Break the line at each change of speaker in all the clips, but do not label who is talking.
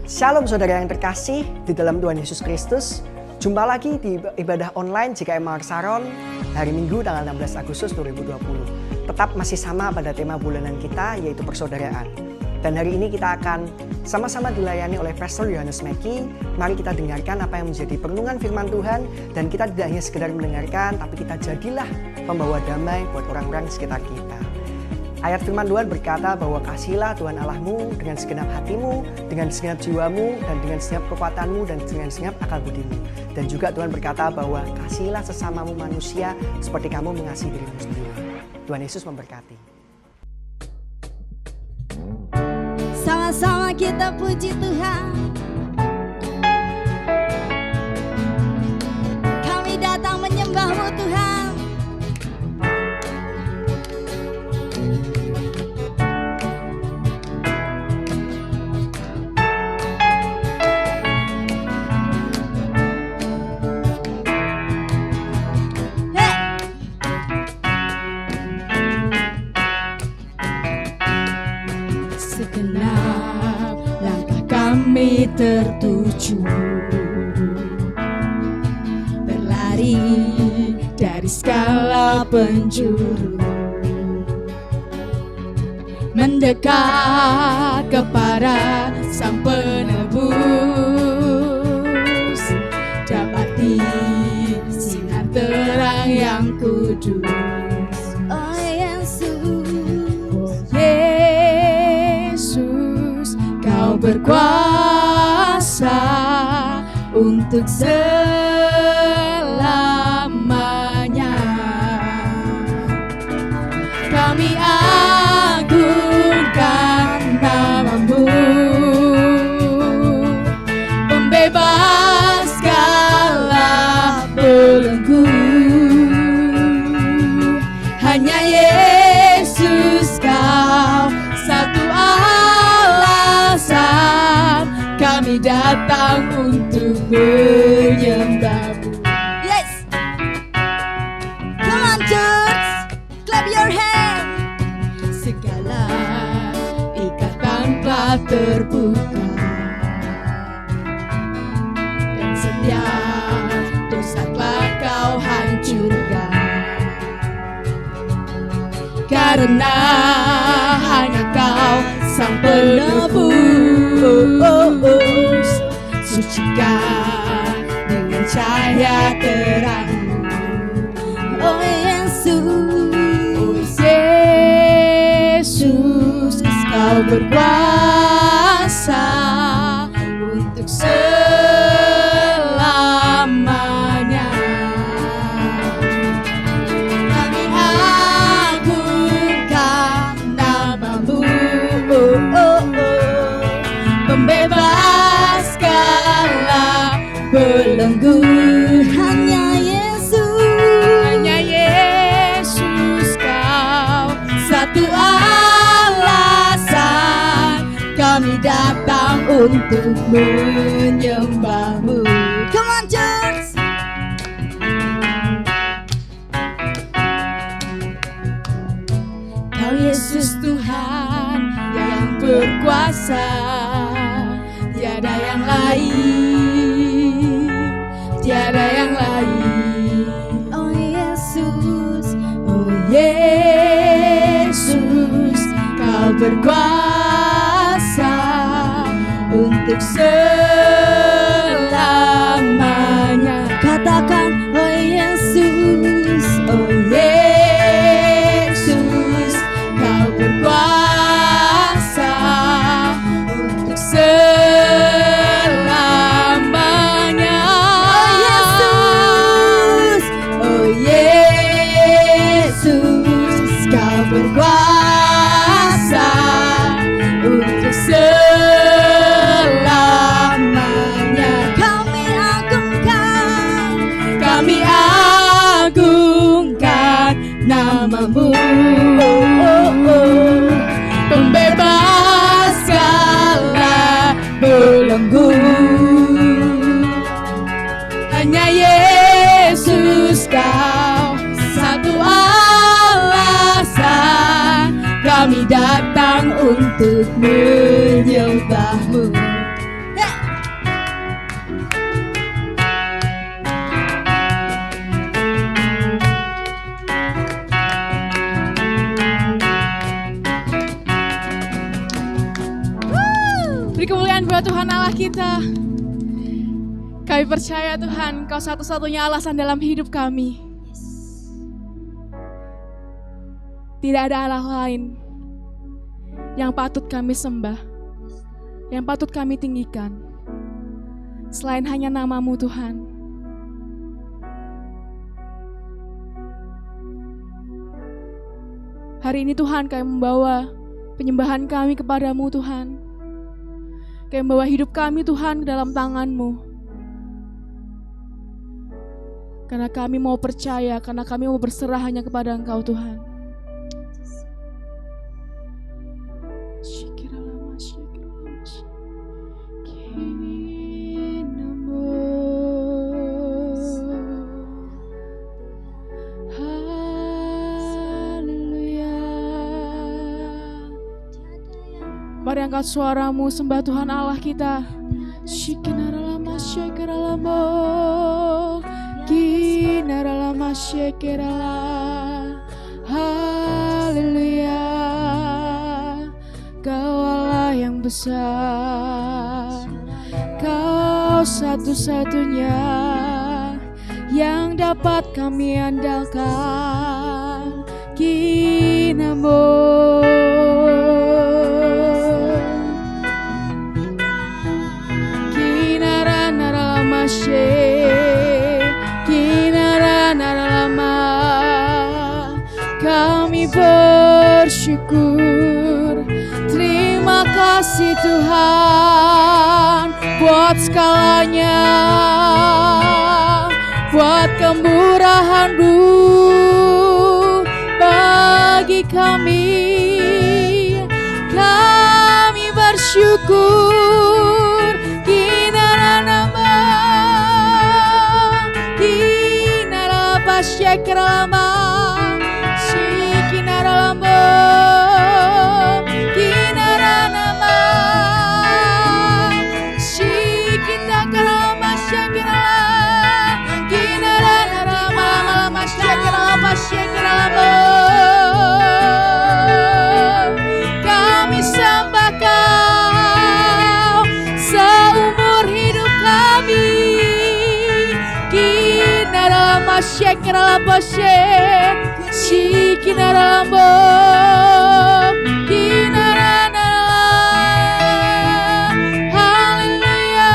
Shalom saudara yang terkasih di dalam Tuhan Yesus Kristus. Jumpa lagi di ibadah online GKM Mawar Saron hari Minggu tanggal 16 Agustus 2020. Tetap masih sama pada tema bulanan kita yaitu persaudaraan. Dan hari ini kita akan sama-sama dilayani oleh Pastor Yohanes Meki. Mari kita dengarkan apa yang menjadi perenungan firman Tuhan. Dan kita tidak hanya sekedar mendengarkan, tapi kita jadilah pembawa damai buat orang-orang di sekitar kita. Ayat firman Tuhan berkata bahwa kasihilah Tuhan Allahmu dengan segenap hatimu, dengan segenap jiwamu, dan dengan segenap kekuatanmu, dan dengan segenap akal budimu. Dan juga Tuhan berkata bahwa kasihilah sesamamu manusia seperti kamu mengasihi dirimu sendiri. Tuhan Yesus memberkati.
Sama-sama kita puji Tuhan. Kami datang menyembah-Mu Tuhan.
Segenap langkah kami tertuju, berlari dari segala penjuru, mendekat kepada Sang Penebus, dapati sinar terang yang kudus.
Oh
Yesus, Kau berkuasa untuk selamanya. Kami agungkan nama-Mu, pembebas segala belenggu. Hanya Yesus, Kau satu alasan kami datang untuk menyembah-Mu.
yes. Come on church, clap your hand.
Segala ikatan telah terbuka, dan setiap dosa telah Kau hancurkan. Karena hanya Kau Sang Penebus, sucikan dengan cahaya terang-Mu.
Oh Yesus,
Yesus, Kau berkuasa untuk selamanya. Kami agungkan nama-Mu, pembebas segala belenggu.
hanya
Yesus, Kau satu alasan kami datang untuk menyembah-Mu.
Come on church.
Kau Yesus Tuhan yang berkuasa, tiada yang lain, tiada yang lain.
Oh Yesus,
Oh Yesus, Kau berkuasa untuk selamanya.
katakan oh Yesus,
Oh Yesus, Kau berkuasa untuk selamanya. Oh Yesus, Kau berkuasa untuk selamanya. Kami agungkan nama-Mu, pembebas segala belenggu. Hanya Yesus, Kau satu alasan kami datang untuk menyembah-Mu. kemuliaan buat Tuhan Allah kita. Kami percaya Tuhan, Kau satu-satunya alasan dalam hidup kami. Tidak ada Allah lain yang patut kami sembah, yang patut kami tinggikan, selain hanya nama-Mu Tuhan. Hari ini Tuhan, kami membawa penyembahan kami kepadamu Tuhan. Kami membawa hidup kami Tuhan ke dalam tangan-Mu. Karena kami mau percaya, karena kami mau berserah hanya kepada Engkau Tuhan. Mari angkat suaramu, sembah Tuhan Allah kita. Shikinaralama shekeralamo, kinaralama shekerala. Haleluya, Kau Allah yang besar, Kau satu-satunya yang dapat kami andalkan. Kinamo, kami bersyukur. Terima kasih Tuhan buat segalanya, buat kemurahan-Mu bagi kami. Kami bersyukur. Shekeralama, shikinaralambo, kinaranama, shikitakarama, shekerala, kinaranarama, malama, shekeralama, shekeralamo. Kami sembah Kau seumur hidup kami. Shekeralabo, shikinaralambo, kinarana. Haleluya,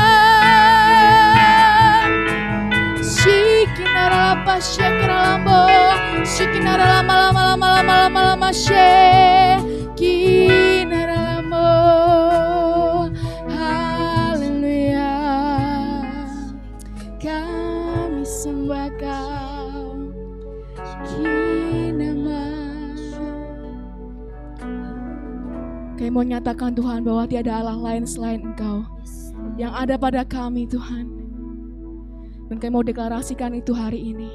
shikinaralaba, shekeralambo, shikinaralama, shekinaralambo. Haleluya, kami sembah Kau. Kami mau nyatakan Tuhan bahwa tiada Allah lain selain Engkau yang ada pada kami Tuhan. Dan kami mau deklarasikan itu hari ini.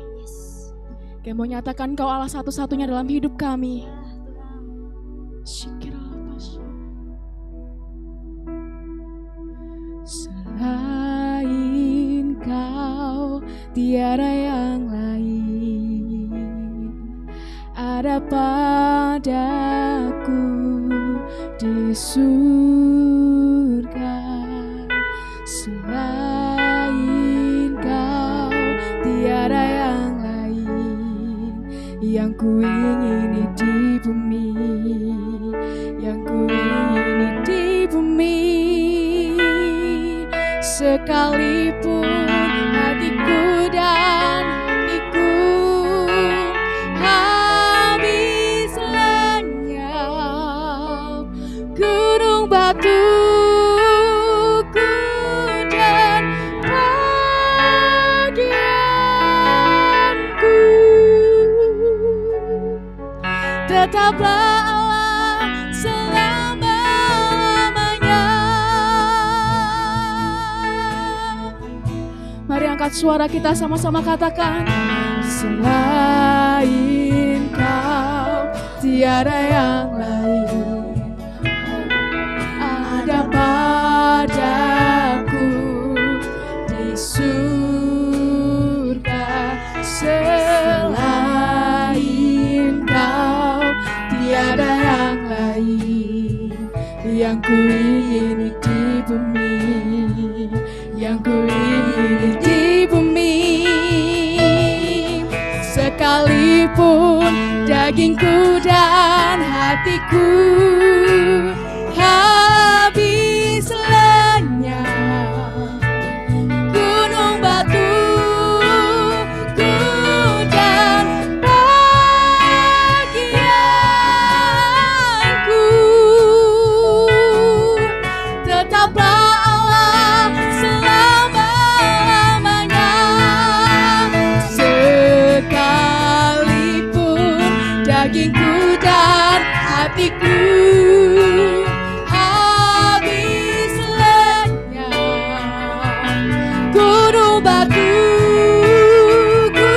Kami mau nyatakan Engkau Allah satu-satunya dalam hidup kami. Selain Kau tiada yang lain ada padaku di surga. Selain Kau tiada yang lain yang kuingini di bumi, yang kuingini di bumi. Sekalipun hatiku dan hatiku habis lenyap, gunung batuku dan bagianku, tetaplah Allah selama-lamanya. Mari angkat suara kita sama-sama katakan. Selain Kau tiada yang lain ada padaku di surga. Selain Kau tiada yang lain yang kuingini di bumi, dagingku dan hatiku habis lenyap. Gunung batu ku dan bagianku, tetaplah Allah selama-lamanya. Sekalipun dagingku dan hatiku habis lenyap. Gunung batu ku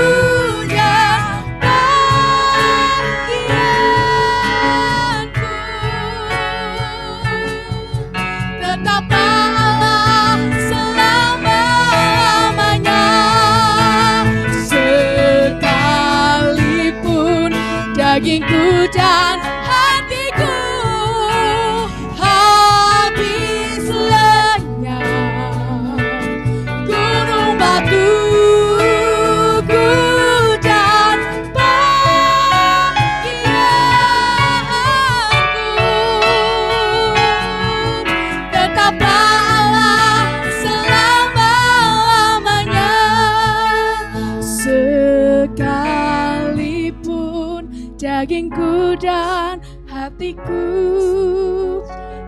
dan bagianku, tetaplah Allah selama-lamanya. Sekalipun dagingku dan hatiku habis lenyap. Gunung batu ku dan bagianku, tetaplah Allah selama-lamanya. Sekalipun dagingku dan hatiku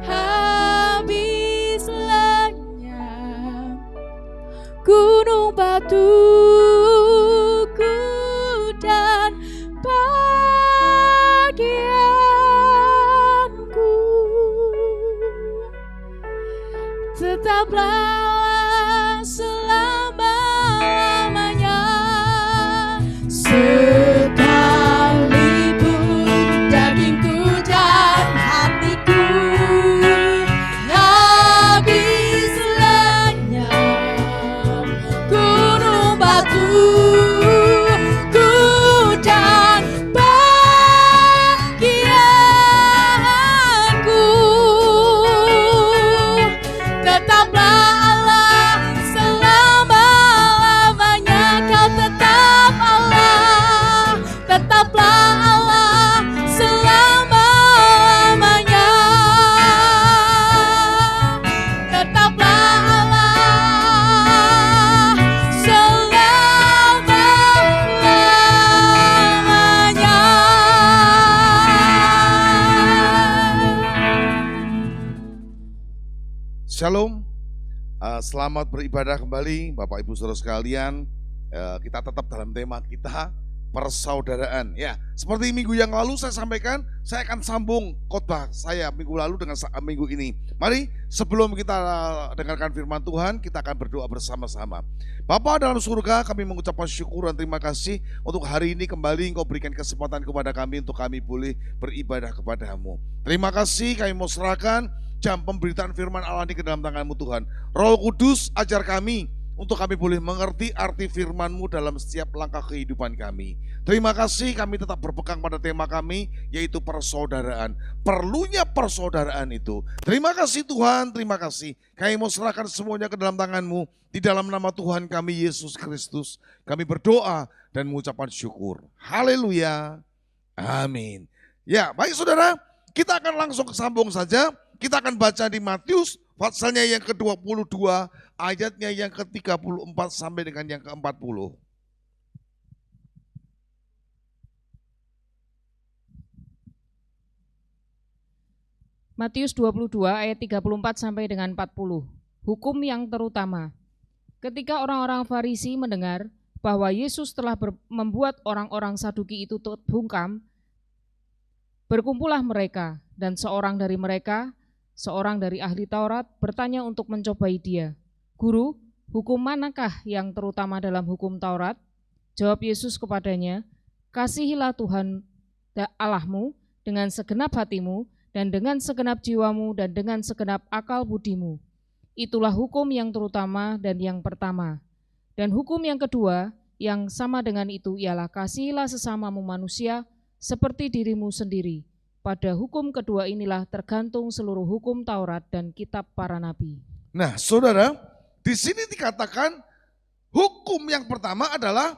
habis lenyap. Gunung batuku dan bagianku, tetaplah Allah selama-lamanya. Sekalipun dagingku dan hatiku habis lenyap. Gunung batuku dan bagianku, tetaplah Allah selama-lamanya. Kau tetap Allah, tetaplah Allah selama-lamanya. Tetaplah Allah selama-lamanya.
Shalom, selamat beribadah kembali Bapak Ibu Saudara sekalian. Kita tetap dalam tema kita persaudaraan. Ya, seperti minggu yang lalu saya sampaikan, saya akan sambung khotbah saya minggu lalu dengan minggu ini. Mari sebelum kita dengarkan firman Tuhan, kita akan berdoa bersama-sama. Bapa dalam surga, kami mengucapkan syukur dan terima kasih untuk hari ini kembali Engkau berikan kesempatan kepada kami untuk kami boleh beribadah kepada-Mu. Terima kasih, kami mau serahkan jam pemberitaan firman Allah ini ke dalam tangan-Mu Tuhan. Roh Kudus ajar kami untuk kami boleh mengerti arti firman-Mu dalam setiap langkah kehidupan kami. Terima kasih, kami tetap berpegang pada tema kami, yaitu persaudaraan. Perlunya persaudaraan itu. Terima kasih Tuhan, terima kasih. Kami mau serahkan semuanya ke dalam tangan-Mu. Di dalam nama Tuhan kami Yesus Kristus, kami berdoa dan mengucapkan syukur. Haleluya. Amin. Ya, baik saudara, kita akan langsung sambung saja. Kita akan baca di Matius pasalnya yang ke-22, ayatnya yang ke-34 sampai dengan yang ke-40.
Matius 22 ayat 34 sampai dengan 40. Hukum yang terutama. Ketika orang-orang Farisi mendengar bahwa Yesus telah membuat orang-orang Saduki itu terbungkam, berkumpullah mereka, dan seorang dari mereka, seorang dari ahli Taurat, bertanya untuk mencobai dia. Guru, hukum manakah yang terutama dalam hukum Taurat? Jawab Yesus kepadanya, kasihilah Tuhan Allahmu dengan segenap hatimu, dan dengan segenap jiwamu, dan dengan segenap akal budimu. Itulah hukum yang terutama dan yang pertama. Dan hukum yang kedua, yang sama dengan itu, ialah kasihilah sesamamu manusia seperti dirimu sendiri. Pada hukum kedua inilah tergantung seluruh hukum Taurat dan kitab para nabi.
Nah, saudara, di sini dikatakan hukum yang pertama adalah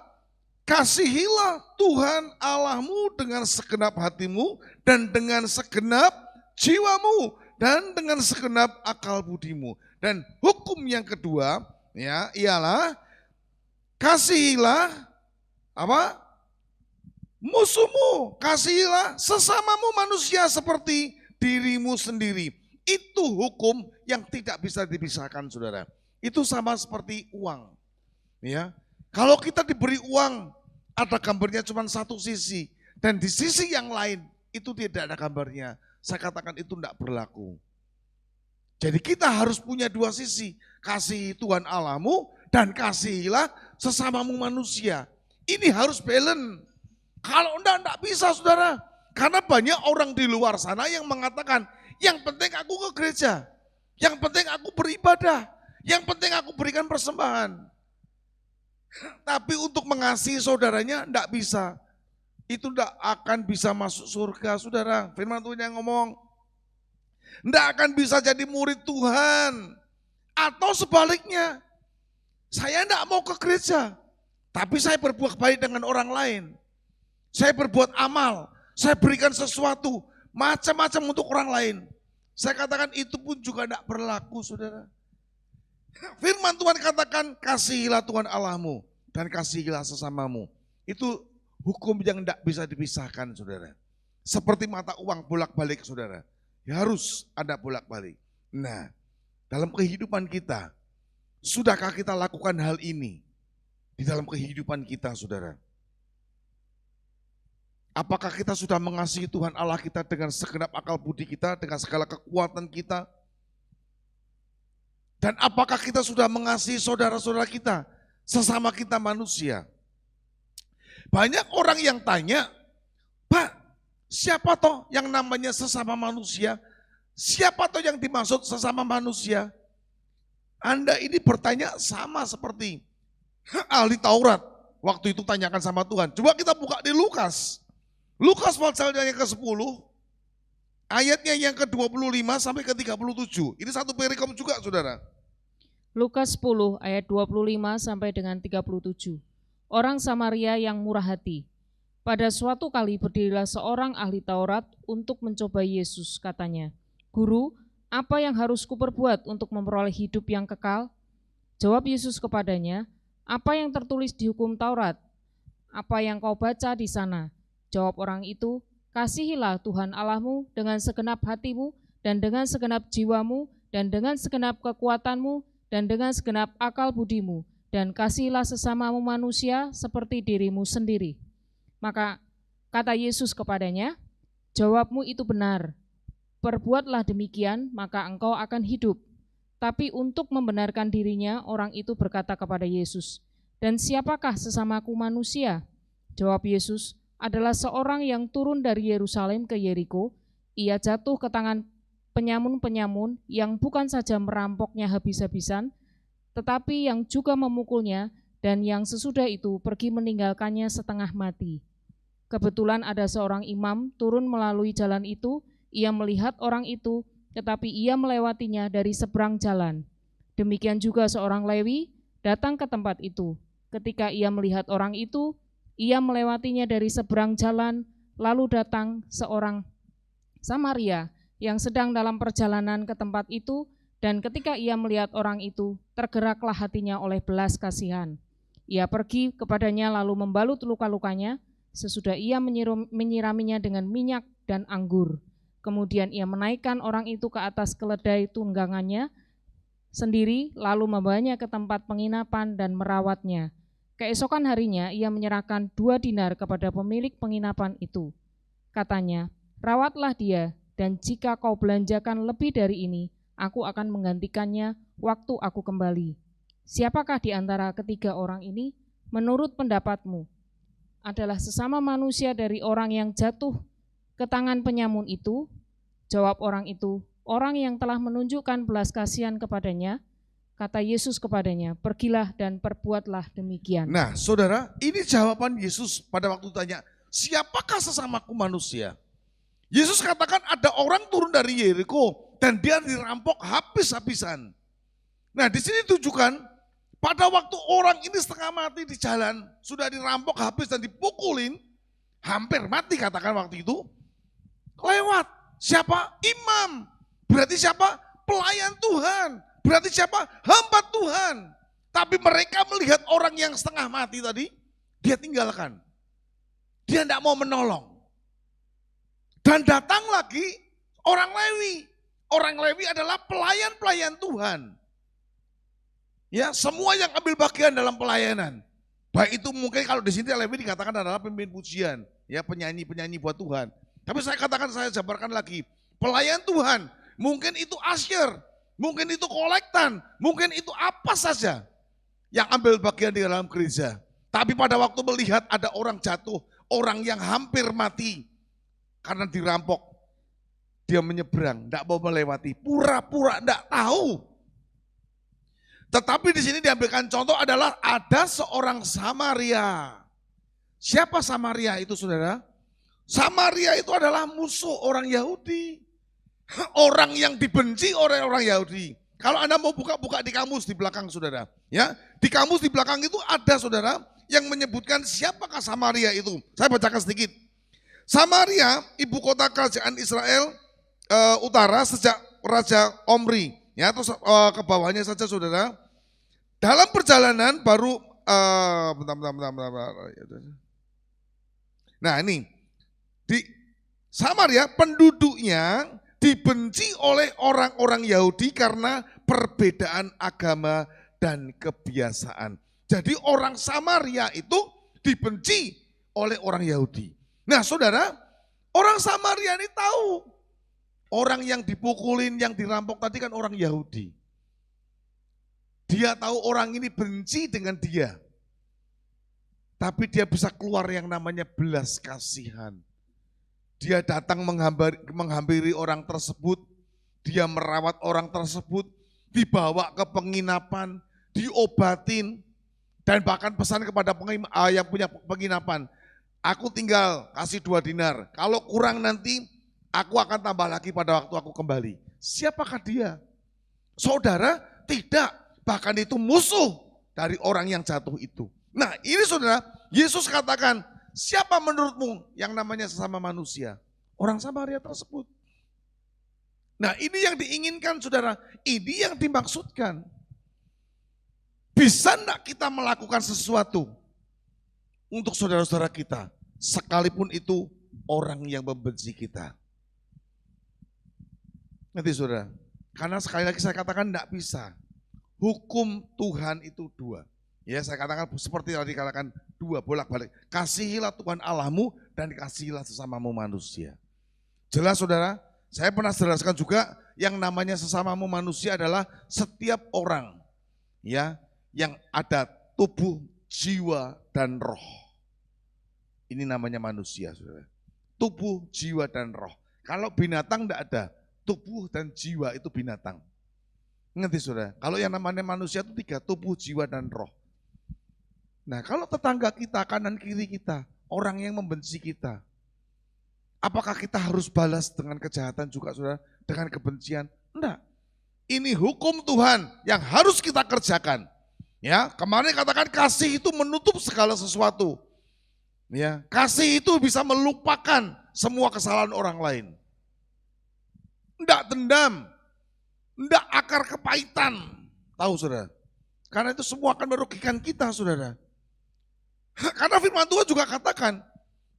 kasihilah Tuhan Allahmu dengan segenap hatimu dan dengan segenap jiwamu dan dengan segenap akal budimu. Dan hukum yang kedua ya ialah kasihilah apa? Musuhmu, kasihilah sesamamu manusia seperti dirimu sendiri. Itu hukum yang tidak bisa dipisahkan, saudara. Itu sama seperti uang. Ya, kalau kita diberi uang, ada gambarnya cuma satu sisi, dan di sisi yang lain itu tidak ada gambarnya. Saya katakan itu tidak berlaku. Jadi kita harus punya dua sisi, kasihi Tuhan Allahmu dan kasihilah sesamamu manusia. Ini harus balance. Kalau enggak bisa, saudara. Karena banyak orang di luar sana yang mengatakan, yang penting aku ke gereja, yang penting aku beribadah, yang penting aku berikan persembahan. Tapi untuk mengasihi saudaranya enggak bisa. Itu enggak akan bisa masuk surga, saudara. Firman Tuhan yang ngomong, enggak akan bisa jadi murid Tuhan. Atau sebaliknya, saya enggak mau ke gereja, tapi saya berbuat baik dengan orang lain. Saya berbuat amal, saya berikan sesuatu, macam-macam untuk orang lain. Saya katakan itu pun juga enggak berlaku, saudara. Firman Tuhan katakan, kasihilah Tuhan Allahmu dan kasihilah sesamamu. Itu hukum yang tidak bisa dipisahkan, saudara. Seperti mata uang bolak-balik, saudara. Ya, harus ada bolak-balik. Nah, dalam kehidupan kita, sudahkah kita lakukan hal ini di dalam kehidupan kita, saudara? Apakah kita sudah mengasihi Tuhan Allah kita dengan segenap akal budi kita, dengan segala kekuatan kita? Dan apakah kita sudah mengasihi saudara-saudara kita, sesama kita manusia? Banyak orang yang tanya, Pak, siapa toh yang namanya sesama manusia? Siapa toh yang dimaksud sesama manusia? Anda ini bertanya sama seperti ahli Taurat. Waktu itu tanyakan sama Tuhan. Coba kita buka di Lukas. Lukas pasalnya yang ke-10, ayatnya yang ke-25 sampai ke-37. Ini satu perikop juga, saudara.
Lukas 10 ayat 25 sampai dengan 37. Orang Samaria yang murah hati. Pada suatu kali berdirilah seorang ahli Taurat untuk mencoba Yesus, katanya, Guru, apa yang harus kuperbuat untuk memperoleh hidup yang kekal? Jawab Yesus kepadanya, apa yang tertulis di hukum Taurat? Apa yang kau baca di sana? Jawab orang itu, kasihilah Tuhan Allahmu dengan segenap hatimu dan dengan segenap jiwamu dan dengan segenap kekuatanmu dan dengan segenap akal budimu, dan kasihilah sesamamu manusia seperti dirimu sendiri. Maka kata Yesus kepadanya, jawabmu itu benar, perbuatlah demikian maka engkau akan hidup. Tapi untuk membenarkan dirinya, orang itu berkata kepada Yesus, dan siapakah sesamaku manusia? Jawab Yesus, adalah seorang yang turun dari Yerusalem ke Yeriko. Ia jatuh ke tangan penyamun-penyamun yang bukan saja merampoknya habis-habisan, tetapi yang juga memukulnya, dan yang sesudah itu pergi meninggalkannya setengah mati. Kebetulan ada seorang imam turun melalui jalan itu, ia melihat orang itu, tetapi ia melewatinya dari seberang jalan. Demikian juga seorang Lewi datang ke tempat itu. Ketika ia melihat orang itu, ia melewatinya dari seberang jalan, lalu datang seorang Samaria yang sedang dalam perjalanan ke tempat itu, dan ketika ia melihat orang itu, tergeraklah hatinya oleh belas kasihan. Ia pergi kepadanya lalu membalut luka-lukanya, sesudah ia menyiraminya dengan minyak dan anggur. Kemudian ia menaikkan orang itu ke atas keledai tunggangannya sendiri, lalu membawanya ke tempat penginapan dan merawatnya. Keesokan harinya ia menyerahkan 2 dinar kepada pemilik penginapan itu. Katanya, rawatlah dia, dan jika kau belanjakan lebih dari ini, aku akan menggantikannya waktu aku kembali. Siapakah di antara ketiga orang ini, menurut pendapatmu, adalah sesama manusia dari orang yang jatuh ke tangan penyamun itu? Jawab orang itu, orang yang telah menunjukkan belas kasihan kepadanya. Kata Yesus kepadanya, pergilah dan perbuatlah demikian.
Nah, saudara, ini jawaban Yesus pada waktu tanya, siapakah sesamaku manusia? Yesus katakan ada orang turun dari Yeriko dan dia dirampok habis-habisan. Nah, di sini tujukan Pada waktu orang ini setengah mati di jalan, sudah dirampok habis dan dipukulin, hampir mati katakan waktu itu, lewat. Siapa? Imam. Berarti siapa? Pelayan Tuhan. Berarti siapa? Hamba Tuhan. Tapi mereka melihat orang yang setengah mati tadi, dia tinggalkan. Dia tidak mau menolong. Dan datang lagi orang Lewi. Orang Lewi adalah pelayan-pelayan Tuhan. Ya, semua yang ambil bagian dalam pelayanan. Baik itu mungkin kalau di sini Lewi dikatakan adalah pemimpin pujian, ya penyanyi-penyanyi buat Tuhan. Tapi saya katakan, saya jabarkan lagi, pelayan Tuhan, mungkin itu asyir, mungkin itu kolektan, mungkin itu apa saja yang ambil bagian di dalam gereja. Tapi pada waktu melihat ada orang jatuh, orang yang hampir mati karena dirampok, dia menyeberang, tidak mau melewati, pura-pura tidak tahu. Tetapi di sini diambilkan contoh adalah ada seorang Samaria. Siapa Samaria itu, saudara? Samaria itu adalah musuh orang Yahudi. Orang yang dibenci oleh orang Yahudi. Kalau Anda mau buka di kamus di belakang, saudara. Ya, di kamus di belakang itu ada, saudara, yang menyebutkan siapakah Samaria itu. Saya bacakan sedikit. Samaria, ibu kota kerajaan Israel utara sejak Raja Omri. Ya, terus ke bawahnya saja, saudara. Dalam perjalanan baru, nah ini, di Samaria penduduknya dibenci oleh orang-orang Yahudi karena perbedaan agama dan kebiasaan. Jadi orang Samaria itu dibenci oleh orang Yahudi. Nah saudara, orang Samaria ini tahu. Orang yang dipukulin, yang dirampok tadi kan orang Yahudi. Dia tahu orang ini benci dengan dia. Tapi dia bisa keluar yang namanya belas kasihan. Dia datang menghampiri orang tersebut. Dia merawat orang tersebut. Dibawa ke penginapan. Diobatin. Dan bahkan pesan kepada yang punya penginapan. Aku tinggal kasih 2 dinar. Kalau kurang nanti aku akan tambah lagi pada waktu aku kembali. Siapakah dia? Saudara, tidak. Bahkan itu musuh dari orang yang jatuh itu. Nah ini saudara, Yesus katakan, siapa menurutmu yang namanya sesama manusia? Orang Samaria tersebut. Nah ini yang diinginkan saudara, ini yang dimaksudkan. Bisa enggak kita melakukan sesuatu untuk saudara-saudara kita, sekalipun itu orang yang membenci kita? Nanti saudara, karena sekali lagi saya katakan enggak bisa. Hukum Tuhan itu 2. Ya saya katakan seperti tadi katakan 2 bolak-balik. Kasihilah Tuhan Allahmu dan kasihilah sesamamu manusia. Jelas saudara, saya pernah jelaskan juga yang namanya sesamamu manusia adalah setiap orang ya yang ada tubuh, jiwa dan roh. Ini namanya manusia saudara. Tubuh, jiwa dan roh. Kalau binatang enggak ada, tubuh dan jiwa itu binatang. Ngerti saudara? Kalau yang namanya manusia itu 3, tubuh, jiwa, dan roh. Nah kalau tetangga kita, kanan kiri kita, orang yang membenci kita, apakah kita harus balas dengan kejahatan juga saudara? Dengan kebencian? Enggak. Ini hukum Tuhan yang harus kita kerjakan. Ya, kemarin katakan kasih itu menutup segala sesuatu. Ya, kasih itu bisa melupakan semua kesalahan orang lain. Enggak dendam. Enggak akar kepahitan, tahu saudara. Karena itu semua akan merugikan kita saudara. Karena firman Tuhan juga katakan,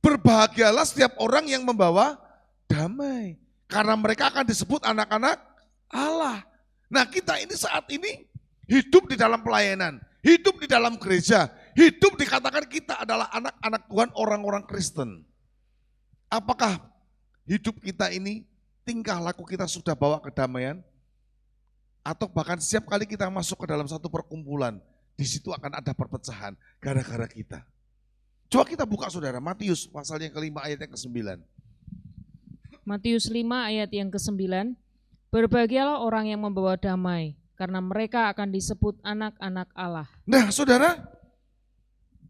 berbahagialah setiap orang yang membawa damai. Karena mereka akan disebut anak-anak Allah. Nah kita ini saat ini hidup di dalam pelayanan, hidup di dalam gereja, hidup dikatakan kita adalah anak-anak Tuhan, orang-orang Kristen. Apakah hidup kita ini, tingkah laku kita sudah bawa kedamaian? Atau bahkan setiap kali kita masuk ke dalam satu perkumpulan, di situ akan ada perpecahan gara-gara kita. Coba kita buka saudara, Matius pasal yang ke-5 ayat yang ke-9.
Matius 5 ayat yang ke-9. Berbahagialah orang yang membawa damai, karena mereka akan disebut anak-anak Allah.
Nah saudara,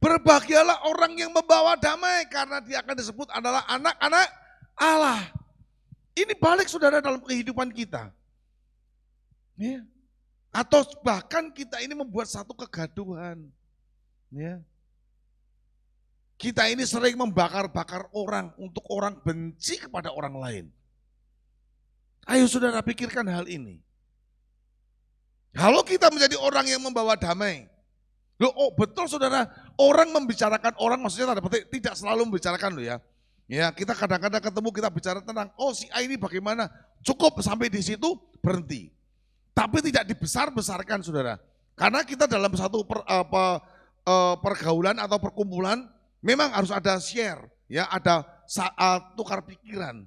berbahagialah orang yang membawa damai, karena dia akan disebut adalah anak-anak Allah. Ini balik saudara dalam kehidupan kita. Ya. Atau bahkan kita ini membuat satu kegaduhan. Ya. Kita ini sering membakar-bakar orang untuk orang benci kepada orang lain. Ayo saudara pikirkan hal ini. Kalau kita menjadi orang yang membawa damai. Loh, oh betul saudara, orang membicarakan orang maksudnya tanda petik tidak selalu membicarakan loh ya. Ya, kita kadang-kadang ketemu kita bicara tentang oh si A ini bagaimana. Cukup sampai di situ berhenti. Tapi tidak dibesar-besarkan saudara. Karena kita dalam satu pergaulan atau perkumpulan memang harus ada share, ya, ada tukar pikiran,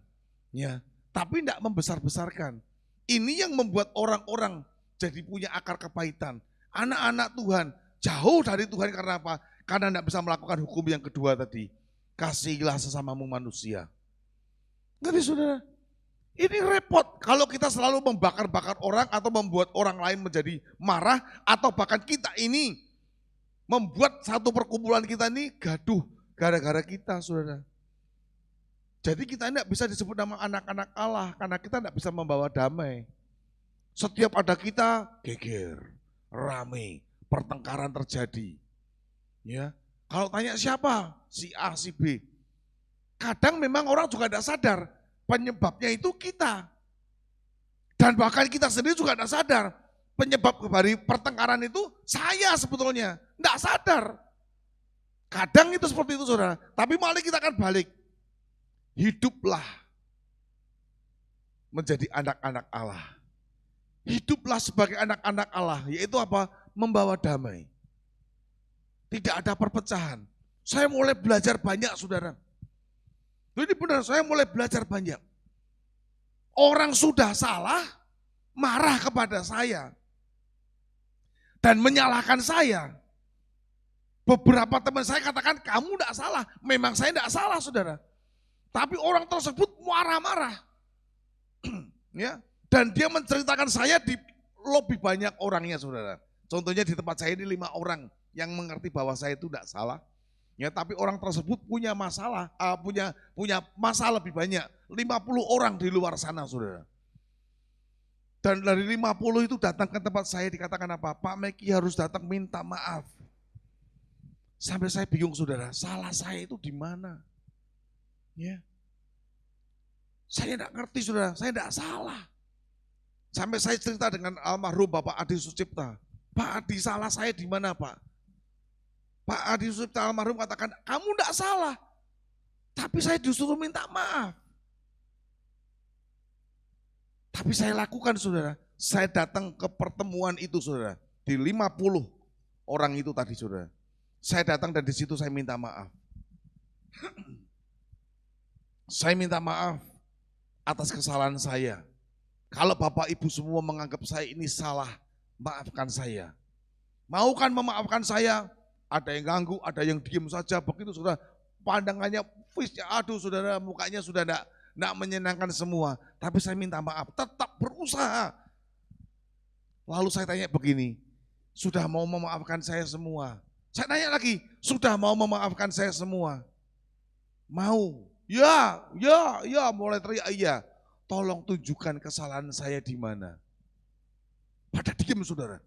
ya. Tapi tidak membesar-besarkan. Ini yang membuat orang-orang jadi punya akar kepahitan. Anak-anak Tuhan jauh dari Tuhan karena apa? Karena tidak bisa melakukan hukum yang kedua tadi. Kasihilah sesamamu manusia. Ngerti saudara? Ini repot kalau kita selalu membakar-bakar orang atau membuat orang lain menjadi marah atau bahkan kita ini membuat satu perkumpulan kita ini gaduh gara-gara kita saudara. Jadi kita tidak bisa disebut nama anak-anak Allah karena kita tidak bisa membawa damai. Setiap ada kita geger, rame, pertengkaran terjadi. Ya, kalau tanya siapa? Si A, si B. Kadang memang orang juga tidak sadar penyebabnya itu kita. Dan bahkan kita sendiri juga tidak sadar penyebab dari pertengkaran itu saya sebetulnya. Tidak sadar. Kadang itu seperti itu saudara. Tapi mari kita akan balik. Hiduplah menjadi anak-anak Allah. Hiduplah sebagai anak-anak Allah. Yaitu apa? Membawa damai. Tidak ada perpecahan. Saya mulai belajar banyak saudara. Ini benar, saya mulai belajar banyak. Orang sudah salah, marah kepada saya. Dan menyalahkan saya. Beberapa teman saya katakan, kamu tidak salah. Memang saya tidak salah saudara. Tapi orang tersebut marah-marah. Ya, dan dia menceritakan saya di lebih banyak orangnya saudara. Contohnya di tempat saya ini 5 orang yang mengerti bahwa saya itu tidak salah. Ya, tapi orang tersebut punya masalah, punya masalah lebih banyak. 50 orang di luar sana saudara. Dan dari 50 itu datang ke tempat saya dikatakan apa? Pak Meki harus datang minta maaf. Sampai saya bingung saudara, salah saya itu di mana? Ya. Saya tidak ngerti saudara, saya tidak salah. Sampai saya cerita dengan almarhum Bapak Adi Sucipta. Pak Adi, salah saya di mana Pak? Pak Adi Sucipta almarhum katakan, kamu tidak salah. Tapi saya disuruh minta maaf. Tapi saya lakukan saudara, saya datang ke pertemuan itu saudara. Di 50 orang itu tadi saudara. Saya datang dan di situ saya minta maaf. Saya minta maaf atas kesalahan saya. Kalau Bapak Ibu semua menganggap saya ini salah, maafkan saya. Mau kan memaafkan saya? Ada yang ganggu, ada yang diam saja. Begitu saudara, pandangannya, aduh saudara, mukanya sudah tidak menyenangkan semua. Tapi saya minta maaf, tetap berusaha. Lalu saya tanya begini, sudah mau memaafkan saya semua? Saya tanya lagi, sudah mau memaafkan saya semua? Mau. Ya, mulai teriak iya. Tolong tunjukkan kesalahan saya di mana. Pada diam saudara.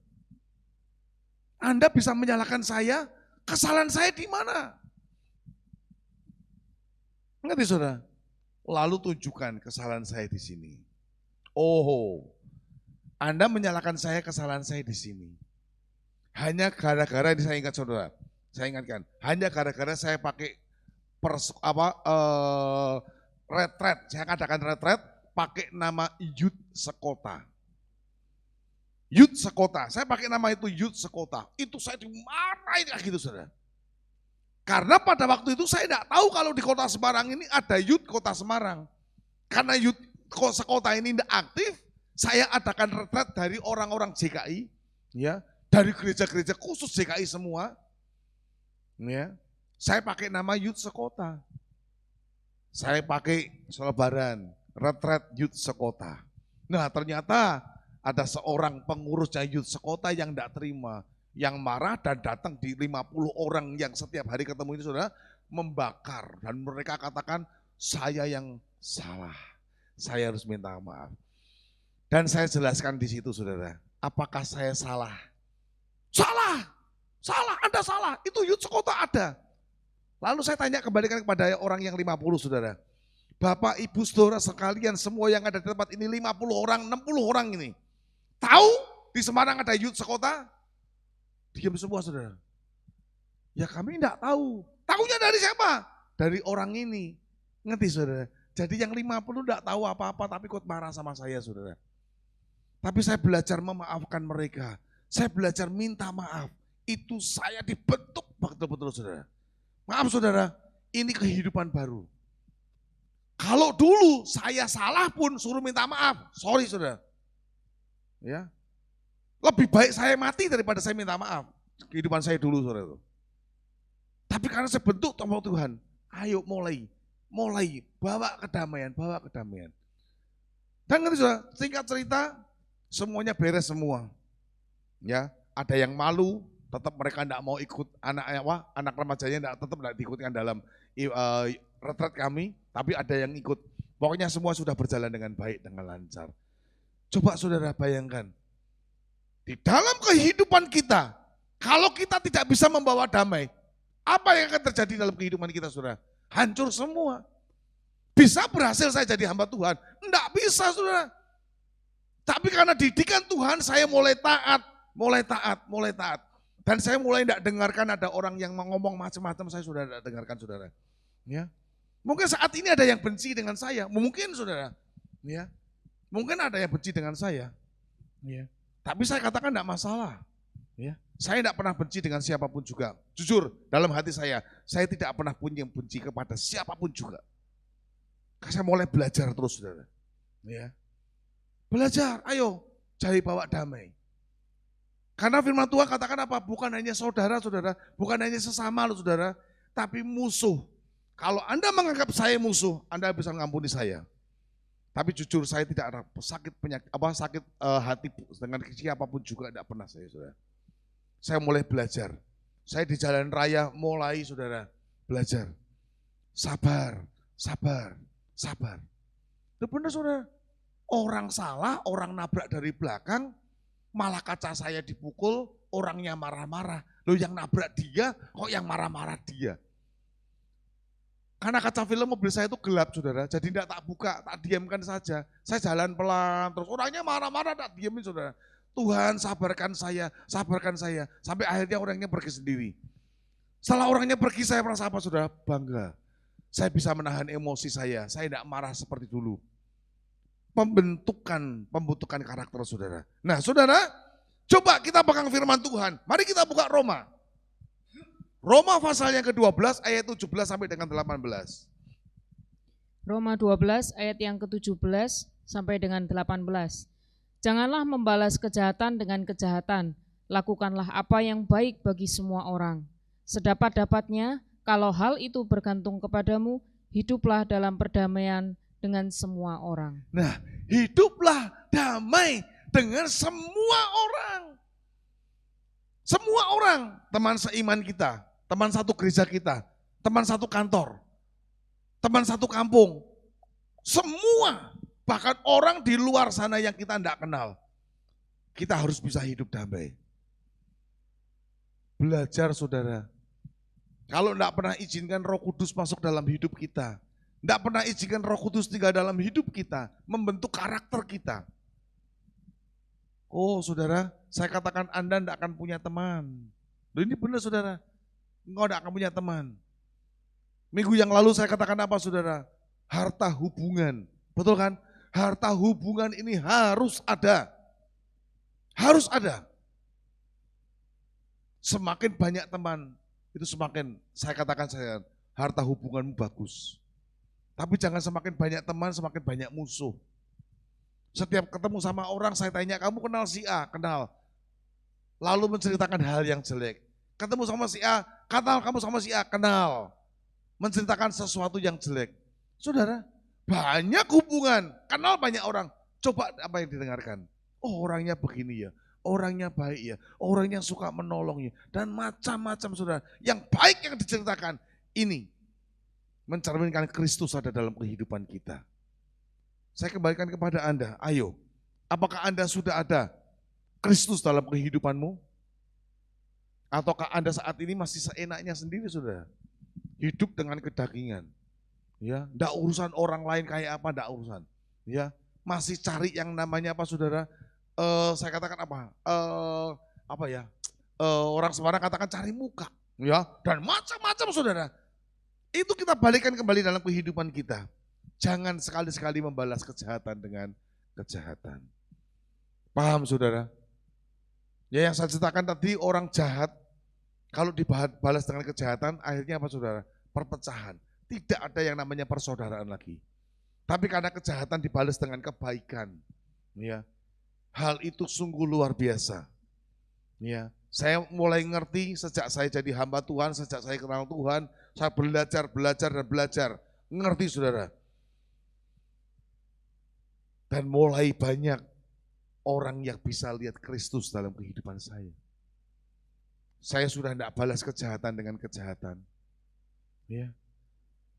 Anda bisa menyalahkan saya, kesalahan saya di mana? Ngerti saudara? Lalu tunjukkan kesalahan saya di sini. Oh, Anda menyalahkan saya, kesalahan saya di sini. Hanya gara-gara ini saya ingat saudara, saya ingatkan, hanya gara-gara saya pakai retret, saya katakan retret, pakai nama Youth Sekota. Youth Sekota, saya pakai nama itu Youth Sekota. Itu saya dimarahin kayak gitu saudara. Karena pada waktu itu saya tidak tahu kalau di kota Semarang ini ada Youth Kota Semarang. Karena Youth Sekota ini tidak aktif, saya adakan retret dari orang-orang JKI, ya, dari gereja-gereja khusus JKI semua. Ya. Saya pakai nama Youth Sekota. Saya pakai selebaran retret Youth Sekota. Nah ternyata ada seorang pengurusnya Youth Sekota yang tidak terima, yang marah dan datang di 50 orang yang setiap hari ketemu ini saudara, membakar. Dan mereka katakan saya yang salah, saya harus minta maaf. Dan saya jelaskan di situ saudara, apakah saya salah? Salah, salah, Anda salah. Itu youth sekota ada. Lalu saya tanya kembalikan kepada orang yang 50 saudara. Bapak, Ibu, saudara sekalian, semua yang ada di tempat ini 50 orang, 60 orang ini. Tahu di Semarang ada youth sekota? Diam semua saudara. Ya kami enggak tahu. Tahunya dari siapa? Dari orang ini. Ngerti saudara? Jadi yang 50 enggak tahu apa-apa tapi ikut marah sama saya saudara. Tapi saya belajar memaafkan mereka. Saya belajar minta maaf. Itu saya dibentuk betul-betul saudara. Maaf saudara, ini kehidupan baru. Kalau dulu saya salah pun suruh minta maaf, sorry saudara. Ya, lebih baik saya mati daripada saya minta maaf. Kehidupan saya dulu saudara. Tapi karena saya bentuk sama Tuhan, ayo mulai bawa kedamaian. Dan ngerti saudara, singkat cerita, semuanya beres semua. Ya, ada yang malu, tetap mereka tidak mau ikut anak remajanya tetap tidak diikutkan dalam retret kami, tapi ada yang ikut. Pokoknya semua sudah berjalan dengan baik, dengan lancar. Coba saudara bayangkan, di dalam kehidupan kita, kalau kita tidak bisa membawa damai, apa yang akan terjadi dalam kehidupan kita saudara? Hancur semua. Bisa berhasil saya jadi hamba Tuhan? Enggak bisa saudara. Tapi karena didikan Tuhan, saya mulai taat. Dan saya mulai tidak dengarkan ada orang yang ngomong macam-macam, saya sudah tidak dengarkan saudara. Ya. Mungkin saat ini ada yang benci dengan saya, mungkin saudara. Ya. Mungkin ada yang benci dengan saya. Ya. Tapi saya katakan tidak masalah. Ya. Saya tidak pernah benci dengan siapapun juga. Jujur, dalam hati saya tidak pernah punya benci kepada siapapun juga. Saya mulai belajar terus saudara. Ya. Belajar, ayo cari bawa damai. Karena firman Tuhan katakan apa? Bukan hanya saudara-saudara, bukan hanya sesama loh saudara, tapi musuh. Kalau Anda menganggap saya musuh, Anda bisa mengampuni saya. Tapi jujur saya tidak ada sakit hati dengan siapapun juga, tidak pernah saya saudara. Saya mulai belajar. Saya di jalan raya mulai saudara belajar. Sabar. Itu benar saudara. Orang salah, orang nabrak dari belakang, malah kaca saya dipukul, orangnya marah-marah. Loh yang nabrak dia, kok yang marah-marah dia? Karena kaca film mobil saya itu gelap saudara, jadi tidak tak buka, tak diamkan saja. Saya jalan pelan, terus orangnya marah-marah, tak diamin saudara. Tuhan sabarkan saya. Sampai akhirnya orangnya pergi sendiri. Setelah orangnya pergi saya merasa apa saudara? Bangga. Saya bisa menahan emosi saya tidak marah seperti dulu. Pembentukan karakter saudara. Nah saudara, coba kita pegang firman Tuhan. Mari kita buka Roma. Roma pasal yang ke-12 ayat 17 sampai dengan 18.
Roma 12 ayat yang ke-17 sampai dengan 18. Janganlah membalas kejahatan dengan kejahatan. Lakukanlah apa yang baik bagi semua orang. Sedapat-dapatnya, kalau hal itu bergantung kepadamu, hiduplah dalam perdamaian dengan semua orang.
Nah, hiduplah damai dengan semua orang. Semua orang, teman seiman kita, teman satu gereja kita, teman satu kantor, teman satu kampung. Semua, bahkan orang di luar sana yang kita tidak kenal. Kita harus bisa hidup damai. Belajar saudara. Kalau tidak pernah izinkan Roh Kudus masuk dalam hidup kita, tidak pernah izinkan Roh Kudus tinggal dalam hidup kita, membentuk karakter kita. Oh saudara, saya katakan Anda tidak akan punya teman. Loh, ini benar saudara, engkau tidak akan punya teman. Minggu yang lalu saya katakan apa saudara? Harta hubungan, betul kan? Harta hubungan ini harus ada. Harus ada. Semakin banyak teman, itu semakin saya katakan harta hubunganmu bagus. Tapi jangan semakin banyak teman, semakin banyak musuh. Setiap ketemu sama orang saya tanya, kamu kenal si A? Kenal. Lalu menceritakan hal yang jelek. Ketemu sama si A, kenal kamu sama si A? Kenal. Menceritakan sesuatu yang jelek. Saudara, banyak hubungan, kenal banyak orang. Coba apa yang didengarkan. Oh orangnya begini ya, orangnya baik ya, orangnya suka menolong ya. Dan macam-macam saudara. Yang baik yang diceritakan, ini mencerminkan Kristus ada dalam kehidupan kita. Saya kembalikan kepada Anda, ayo, apakah Anda sudah ada Kristus dalam kehidupanmu? Ataukah Anda saat ini masih seenaknya sendiri, saudara? Hidup dengan kedagingan. Ya, enggak urusan orang lain kayak apa, enggak urusan. Ya, masih cari yang namanya apa, saudara? Saya katakan apa? Orang Semarang katakan cari muka, ya, dan macam-macam, saudara. Itu kita balikan kembali dalam kehidupan kita. Jangan sekali-sekali membalas kejahatan dengan kejahatan. Paham, saudara? Ya, yang saya ceritakan tadi, orang jahat kalau dibalas dengan kejahatan, akhirnya apa, saudara? Perpecahan. Tidak ada yang namanya persaudaraan lagi. Tapi karena kejahatan dibalas dengan kebaikan, ya, hal itu sungguh luar biasa. Ya, saya mulai ngerti sejak saya jadi hamba Tuhan, sejak saya kenal Tuhan, saya belajar. Ngerti, saudara. Dan mulai banyak orang yang bisa lihat Kristus dalam kehidupan saya. Saya sudah tidak balas kejahatan dengan kejahatan. Ya.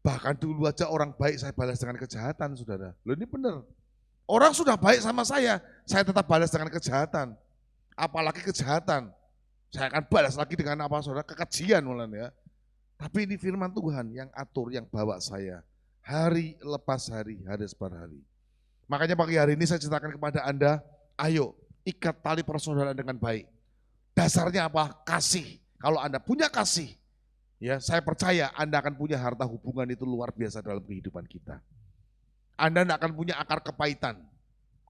Bahkan dulu aja orang baik saya balas dengan kejahatan, saudara. Loh, ini benar. Orang sudah baik sama saya tetap balas dengan kejahatan. Apalagi kejahatan. Saya akan balas lagi dengan apa, saudara? Kekejian malah, ya. Tapi ini firman Tuhan yang atur, yang bawa saya. Hari lepas hari, hari per hari. Makanya pagi hari ini saya ceritakan kepada Anda, ayo ikat tali persaudaraan dengan baik. Dasarnya apa? Kasih. Kalau Anda punya kasih, ya, saya percaya Anda akan punya harta hubungan itu luar biasa dalam kehidupan kita. Anda tidak akan punya akar kepahitan.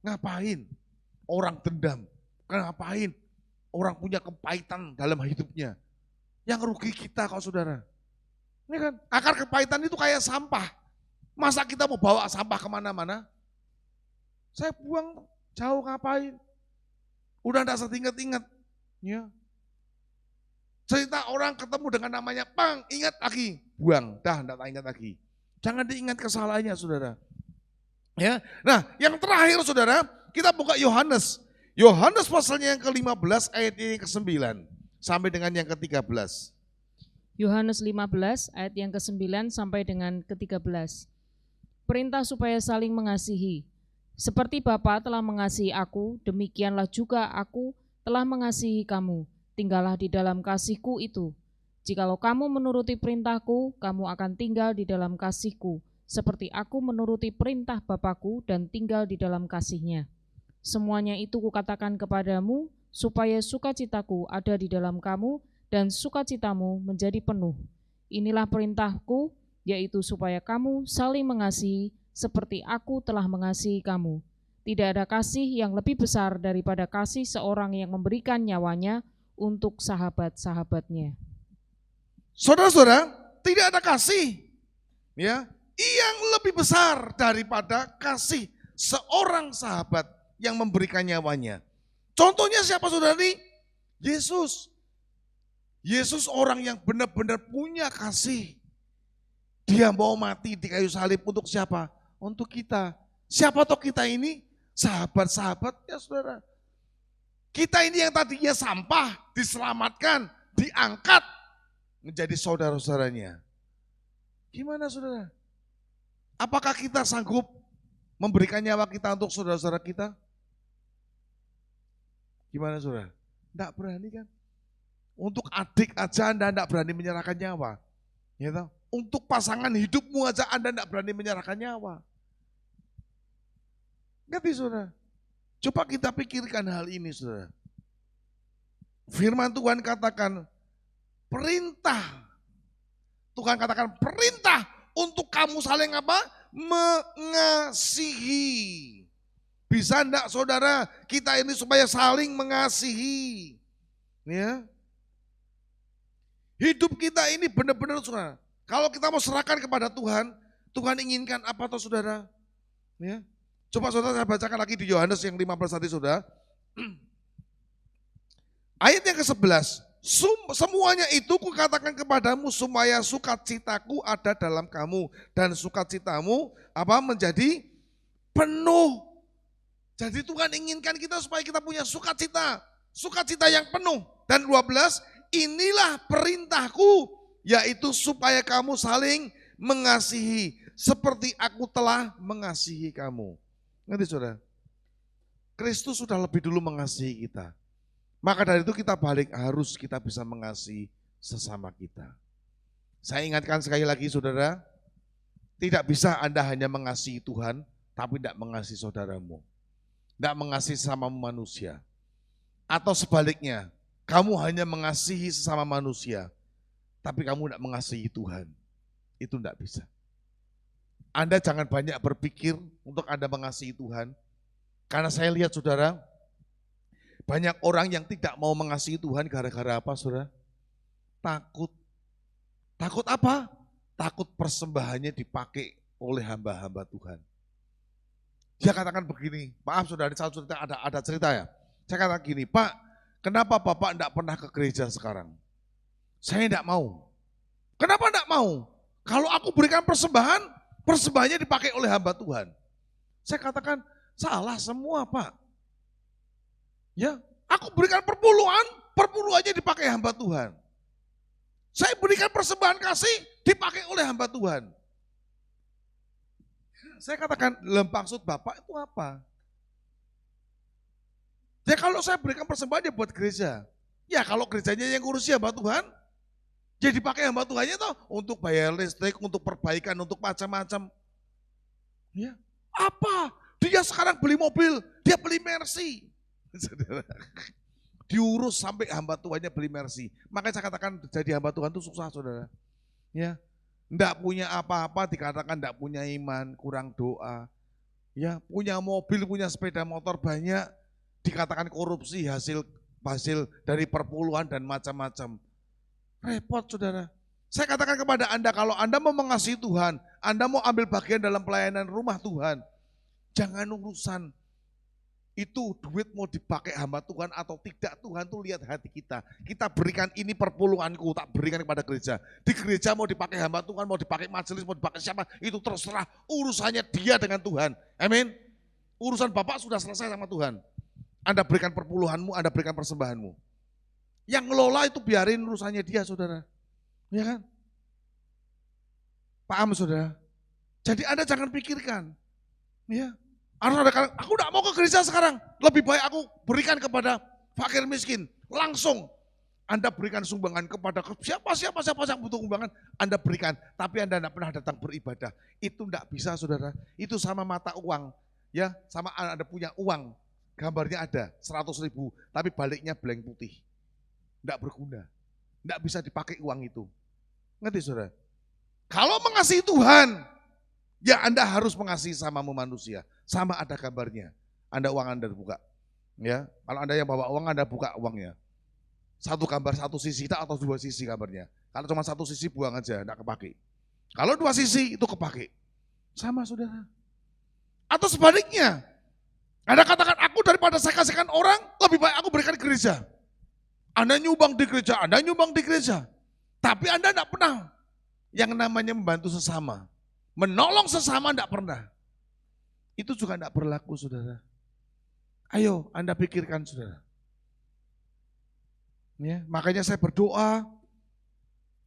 Ngapain? Orang dendam. Ngapain? Orang punya kepahitan dalam hidupnya. Yang rugi kita kok, saudara. Ini kan, akar kepahitan itu kayak sampah. Masa kita mau bawa sampah kemana-mana? Saya buang jauh, ngapain? Udah tidak setingat-ingat. Ya. Cerita orang ketemu dengan namanya Pang, ingat lagi, buang, dah tidak ingat lagi. Jangan diingat kesalahannya, saudara. Ya, nah yang terakhir, saudara, kita buka Yohanes. Yohanes pasalnya yang ke-15 ayat yang ke-9 sampai dengan yang ke-13.
Yohanes 15 ayat yang ke-9 sampai dengan ke-13. Perintah supaya saling mengasihi. Seperti Bapa telah mengasihi aku, demikianlah juga aku telah mengasihi kamu. Tinggallah di dalam kasih-Ku itu. Jikalau kamu menuruti perintah-Ku, kamu akan tinggal di dalam kasih-Ku, seperti aku menuruti perintah Bapa-Ku dan tinggal di dalam kasih-Nya. Semuanya itu Kukatakan kepadamu, supaya sukacitaku ada di dalam kamu, dan sukacitamu menjadi penuh. Inilah perintah-Ku, yaitu supaya kamu saling mengasihi, seperti aku telah mengasihi kamu. Tidak ada kasih yang lebih besar daripada kasih seorang yang memberikan nyawanya untuk sahabat-sahabatnya.
Saudara-saudara, tidak ada kasih, ya, yang lebih besar daripada kasih seorang sahabat yang memberikan nyawanya. Contohnya siapa, saudara ini? Yesus. Yesus orang yang benar-benar punya kasih. Dia mau mati di kayu salib untuk siapa? Untuk kita. Siapa toh kita ini? Sahabat-sahabatnya, saudara. Kita ini yang tadinya sampah, diselamatkan, diangkat menjadi saudara-saudaranya. Gimana, saudara? Apakah kita sanggup memberikan nyawa kita untuk saudara-saudara kita? Gimana, saudara? Tidak berani kan? Untuk adik aja Anda tidak berani menyerahkan nyawa. Ya tahu? Untuk pasangan hidupmu aja Anda tidak berani menyerahkan nyawa. Ngerti, saudara? Coba kita pikirkan hal ini, saudara. Firman Tuhan katakan perintah. Tuhan katakan perintah untuk kamu saling apa? Mengasihi. Bisa enggak, saudara, kita ini supaya saling mengasihi. Ya. Hidup kita ini benar-benar, saudara. Kalau kita mau serahkan kepada Tuhan, Tuhan inginkan apa toh, saudara? Ya. Coba saudara saya bacakan lagi di Yohanes yang 15 tadi, saudara. Ayat yang ke-11. Semuanya itu Kukatakan kepadamu supaya sukacitaku ada dalam kamu dan sukacitamu apa menjadi penuh. Jadi Tuhan inginkan kita supaya kita punya sukacita, sukacita yang penuh. Dan 12, inilah perintahku, yaitu supaya kamu saling mengasihi seperti aku telah mengasihi kamu. Ngerti, saudara? Kristus sudah lebih dulu mengasihi kita. Maka dari itu kita balik harus kita bisa mengasihi sesama kita. Saya ingatkan sekali lagi saudara, tidak bisa Anda hanya mengasihi Tuhan, tapi tidak mengasihi saudaramu. Tidak mengasihi sesama manusia. Atau sebaliknya, kamu hanya mengasihi sesama manusia, tapi kamu tidak mengasihi Tuhan. Itu tidak bisa. Anda jangan banyak berpikir untuk Anda mengasihi Tuhan. Karena saya lihat saudara, banyak orang yang tidak mau mengasihi Tuhan gara-gara apa saudara? Takut. Takut apa? Takut persembahannya dipakai oleh hamba-hamba Tuhan. Dia katakan begini, maaf saudara, ada cerita ya. Saya katakan gini, Pak, kenapa Bapak tidak pernah ke gereja sekarang? Saya tidak mau. Kenapa tidak mau? Kalau aku berikan persembahan, persembahannya dipakai oleh hamba Tuhan. Saya katakan, salah semua Pak. Ya, aku berikan perpuluhannya dipakai hamba Tuhan. Saya berikan persembahan kasih, dipakai oleh hamba Tuhan. Saya katakan, maksud Bapak itu apa? Ya kalau saya berikan persembahan ya buat gereja. Ya kalau gerejanya yang ngurusi hamba Tuhan, jadi dipakai hamba Tuhannya toh untuk bayar listrik, untuk perbaikan, untuk macam-macam. Ya, apa? Dia sekarang beli mobil, dia beli Mercy. Saudara, diurus sampai hamba Tuhannya beli Mercy. Makanya saya katakan jadi hamba Tuhan itu susah saudara. Ya, enggak punya apa-apa dikatakan enggak punya iman, kurang doa. Ya, punya mobil, punya sepeda motor banyak, dikatakan korupsi hasil dari perpuluhan dan macam-macam. Repot saudara. Saya katakan kepada Anda, kalau Anda mau mengasihi Tuhan, Anda mau ambil bagian dalam pelayanan rumah Tuhan, jangan urusan itu duit mau dipakai hamba Tuhan atau tidak, Tuhan tuh lihat hati kita. Kita berikan ini perpuluhanku, tak berikan kepada gereja. Di gereja mau dipakai hamba Tuhan, mau dipakai majelis, mau dipakai siapa, itu terserah, urusannya dia dengan Tuhan. Amin. Urusan Bapak sudah selesai sama Tuhan. Anda berikan perpuluhanmu, Anda berikan persembahanmu. Yang ngelola itu biarin urusannya dia saudara. Ya kan? Paham saudara? Jadi Anda jangan pikirkan. Ya. Aku tidak mau ke gereja sekarang, lebih baik aku berikan kepada fakir miskin. Langsung Anda berikan sumbangan kepada siapa yang butuh sumbangan, Anda berikan. Tapi Anda tidak pernah datang beribadah. Itu tidak bisa saudara. Itu sama mata uang. Ya, sama Anda punya uang, gambarnya ada 100.000, tapi baliknya blank putih. Tidak berguna. Tidak bisa dipakai uang itu. Ngerti saudara? Kalau mengasihi Tuhan, ya Anda harus mengasihi samamu manusia. Sama ada gambarnya. Anda uang Anda buka. Ya, kalau Anda yang bawa uang, Anda buka uangnya. Satu gambar satu sisi atau dua sisi gambarnya. Kalau cuma satu sisi buang aja, enggak kepake. Kalau dua sisi itu kepake. Sama saudara. Atau sebaliknya. Anda katakan, aku daripada saya kasihkan orang, lebih baik aku berikan gereja. Anda nyumbang di gereja, Anda nyumbang di gereja. Tapi Anda enggak pernah yang namanya membantu sesama. Menolong sesama enggak pernah. Itu juga tidak berlaku saudara. Ayo Anda pikirkan saudara. Ya, makanya saya berdoa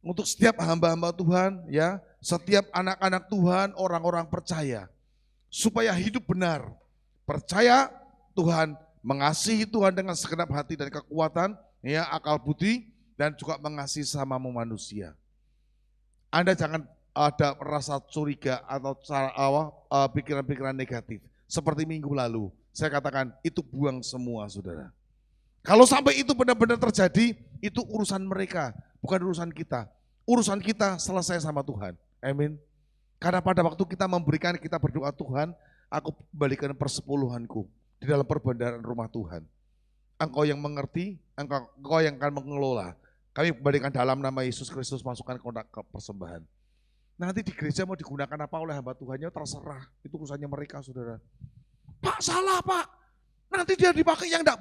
untuk setiap hamba-hamba Tuhan, ya, setiap anak-anak Tuhan, orang-orang percaya, supaya hidup benar, percaya Tuhan, mengasihi Tuhan dengan segenap hati dan kekuatan, ya, akal budi, dan juga mengasihi samamu manusia. Anda jangan ada rasa curiga atau pikiran-pikiran negatif. Seperti minggu lalu, saya katakan itu buang semua saudara. Kalau sampai itu benar-benar terjadi, itu urusan mereka, bukan urusan kita. Urusan kita selesai sama Tuhan. Amin. Karena pada waktu kita memberikan, kita berdoa, Tuhan, aku kembalikan persepuluhanku di dalam perbendaharaan rumah Tuhan. Engkau yang mengerti, engkau yang akan mengelola. Kami kembalikan dalam nama Yesus Kristus, masukkan ke persembahan. Nanti di gereja mau digunakan apa oleh hamba Tuhannya terserah. Itu urusannya mereka saudara. Pak salah Pak. Nanti dia dipakai yang tidak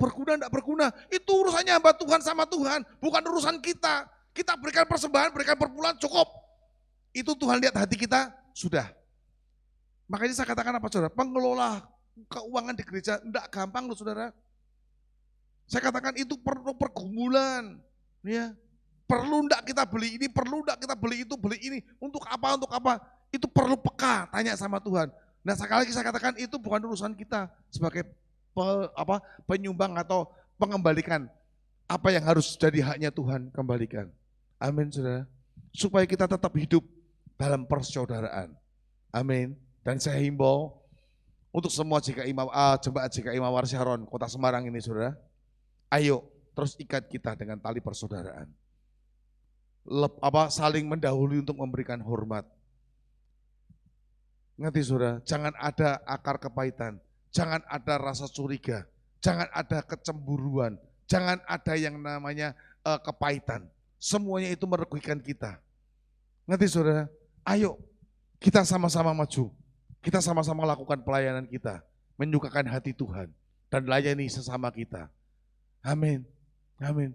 berguna. Itu urusannya hamba Tuhan sama Tuhan. Bukan urusan kita. Kita berikan persembahan, berikan perpuluhan cukup. Itu Tuhan lihat hati kita, sudah. Makanya saya katakan apa saudara? Pengelola keuangan di gereja tidak gampang loh saudara. Saya katakan itu perlu pergumulan. Ya. Perlu enggak kita beli ini, perlu enggak kita beli itu, beli ini. Untuk apa? Itu perlu peka, tanya sama Tuhan. Nah sekali lagi saya katakan itu bukan urusan kita sebagai penyumbang atau pengembalikan. Apa yang harus jadi haknya Tuhan kembalikan. Amin saudara. Supaya kita tetap hidup dalam persaudaraan. Amin. Dan saya himbau untuk semua jemaat GKI Mawar Sharon Kota Semarang ini saudara. Ayo terus ikat kita dengan tali persaudaraan. Saling mendahului untuk memberikan hormat. Ngerti saudara, jangan ada akar kepahitan, jangan ada rasa curiga, jangan ada kecemburuan, jangan ada yang namanya kepahitan. Semuanya itu merugikan kita. Ngerti saudara? Ayo kita sama-sama maju, kita sama-sama lakukan pelayanan kita, menyukakan hati Tuhan dan layani sesama kita. Amin, amin.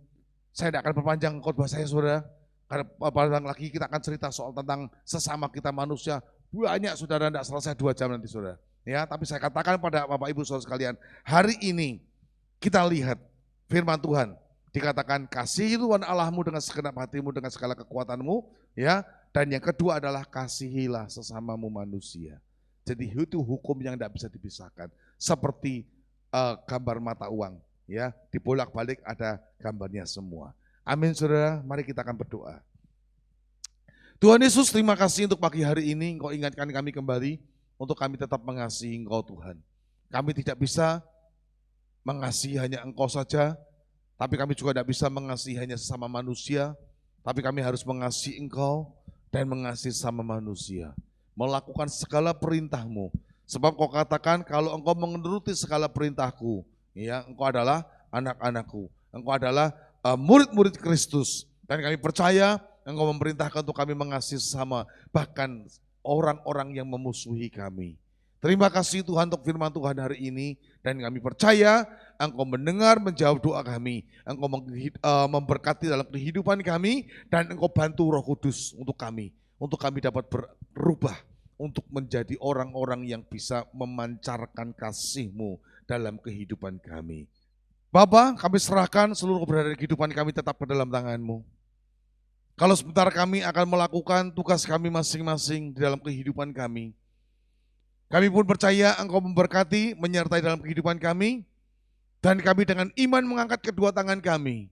Saya tidak akan perpanjang khotbah saya saudara, karena paling lagi kita akan cerita soal tentang sesama kita manusia. Banyak saudara, tidak selesai 2 jam nanti saudara. Ya, tapi saya katakan pada Bapak Ibu saudara sekalian, hari ini kita lihat firman Tuhan. Dikatakan kasihi Tuhan Allahmu dengan segenap hatimu, dengan segala kekuatanmu. Ya, dan yang kedua adalah kasihilah sesamamu manusia. Jadi itu hukum yang tidak bisa dipisahkan. Seperti gambar mata uang. Ya, dibolak-balik ada gambarnya semua. Amin saudara, mari kita akan berdoa. Tuhan Yesus, terima kasih untuk pagi hari ini Engkau ingatkan kami kembali untuk kami tetap mengasihi Engkau Tuhan. Kami tidak bisa mengasihi hanya Engkau saja, tapi kami juga tidak bisa mengasihi hanya sesama manusia, tapi kami harus mengasihi Engkau dan mengasihi sesama manusia. Melakukan segala perintah-Mu. Sebab Kau katakan kalau Engkau menuruti segala perintah-Ku, ya, Engkau adalah anak-anak-Ku. Engkau adalah murid-murid Kristus. Dan kami percaya Engkau memerintahkan untuk kami mengasihi sesama, bahkan orang-orang yang memusuhi kami. Terima kasih Tuhan untuk firman Tuhan hari ini, dan kami percaya Engkau mendengar, menjawab doa kami. Engkau memberkati dalam kehidupan kami, dan Engkau bantu Roh Kudus untuk kami dapat berubah, untuk menjadi orang-orang yang bisa memancarkan kasih-Mu dalam kehidupan kami. Bapa, kami serahkan seluruh keberadaan kehidupan kami tetap ke dalam tangan-Mu. Kalau sebentar kami akan melakukan tugas kami masing-masing di dalam kehidupan kami. Kami pun percaya Engkau memberkati, menyertai dalam kehidupan kami. Dan kami dengan iman mengangkat kedua tangan kami.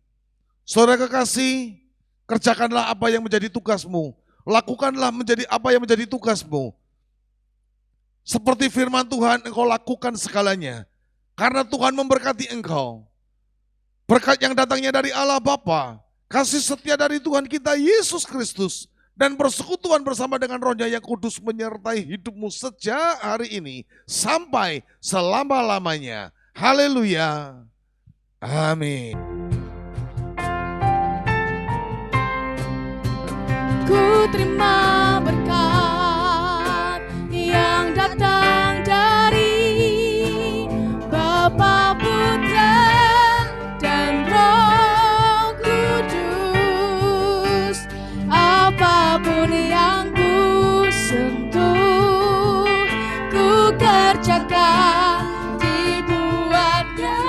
Saudara kekasih, kerjakanlah apa yang menjadi tugas-Mu. Lakukanlah menjadi apa yang menjadi tugas-Mu. Seperti firman Tuhan, Engkau lakukan segalanya. Karena Tuhan memberkati Engkau. Berkat yang datangnya dari Allah Bapa, kasih setia dari Tuhan kita Yesus Kristus, dan persekutuan bersama dengan Roh-Nya yang kudus menyertai hidupmu sejak hari ini sampai selama-lamanya. Haleluya. Amin.
Ku terima berkat yang datang dari Bapa, Putra, dan Roh Kudus. Apapun yang ku sentuh, ku kerjakan, dibuatnya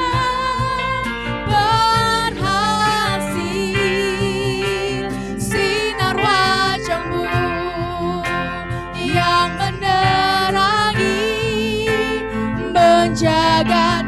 berhasil. Sinar wajah-Mu yang menerangi, menjaga